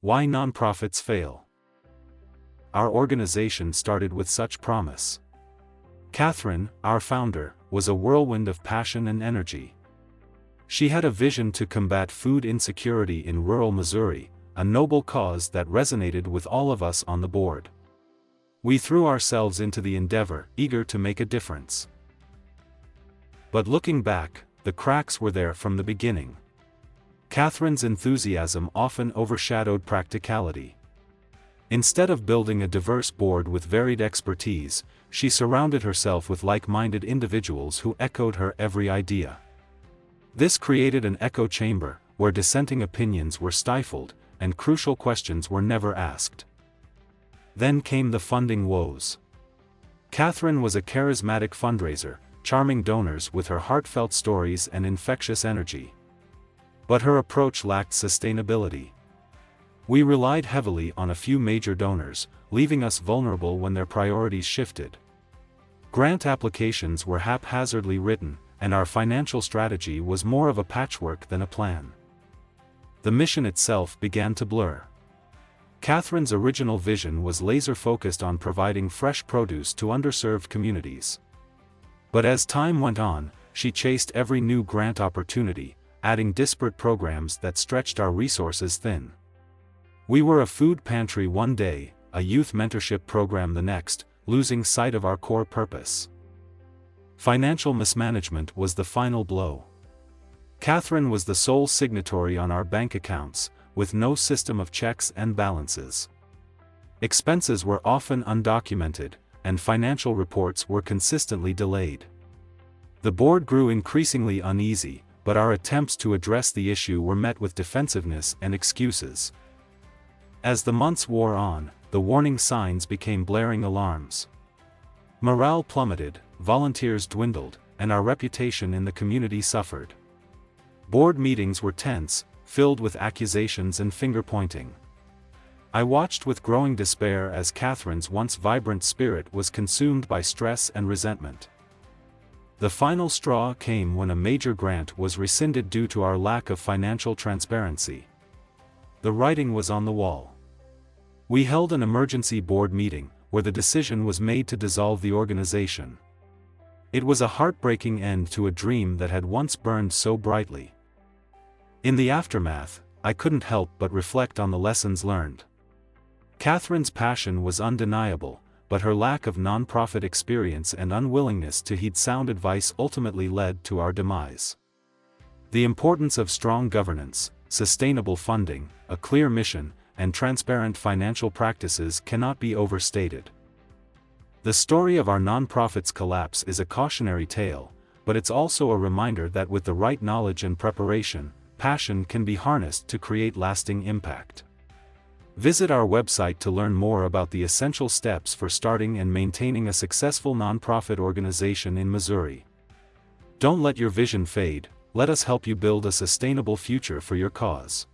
Why nonprofits fail. Our organization started with such promise. Katherine, our founder, was a whirlwind of passion and energy. She had a vision to combat food insecurity in rural Missouri, a noble cause that resonated with all of us on the board. We threw ourselves into the endeavor, eager to make a difference. But looking back, the cracks were there from the beginning. Katherine's enthusiasm often overshadowed practicality. Instead of building a diverse board with varied expertise, she surrounded herself with like-minded individuals who echoed her every idea. This created an echo chamber, where dissenting opinions were stifled, and crucial questions were never asked. Then came the funding woes. Katherine was a charismatic fundraiser, charming donors with her heartfelt stories and infectious energy. But her approach lacked sustainability. We relied heavily on a few major donors, leaving us vulnerable when their priorities shifted. Grant applications were haphazardly written, and our financial strategy was more of a patchwork than a plan. The mission itself began to blur. Katherine's original vision was laser-focused on providing fresh produce to underserved communities. But as time went on, she chased every new grant opportunity, adding disparate programs that stretched our resources thin. We were a food pantry one day, a youth mentorship program the next, losing sight of our core purpose. Financial mismanagement was the final blow. Katherine was the sole signatory on our bank accounts, with no system of checks and balances. Expenses were often undocumented, and financial reports were consistently delayed. The board grew increasingly uneasy, but our attempts to address the issue were met with defensiveness and excuses. As the months wore on, the warning signs became blaring alarms. Morale plummeted, volunteers dwindled, and our reputation in the community suffered. Board meetings were tense, filled with accusations and finger-pointing. I watched with growing despair as Katherine's once vibrant spirit was consumed by stress and resentment. The final straw came when a major grant was rescinded due to our lack of financial transparency. The writing was on the wall. We held an emergency board meeting, where the decision was made to dissolve the organization. It was a heartbreaking end to a dream that had once burned so brightly. In the aftermath, I couldn't help but reflect on the lessons learned. Katherine's passion was undeniable, but her lack of nonprofit experience and unwillingness to heed sound advice ultimately led to our demise. The importance of strong governance, sustainable funding, a clear mission, and transparent financial practices cannot be overstated. The story of our nonprofit's collapse is a cautionary tale, but it's also a reminder that with the right knowledge and preparation, passion can be harnessed to create lasting impact. Visit our website to learn more about the essential steps for starting and maintaining a successful nonprofit organization in Missouri. Don't let your vision fade, let us help you build a sustainable future for your cause.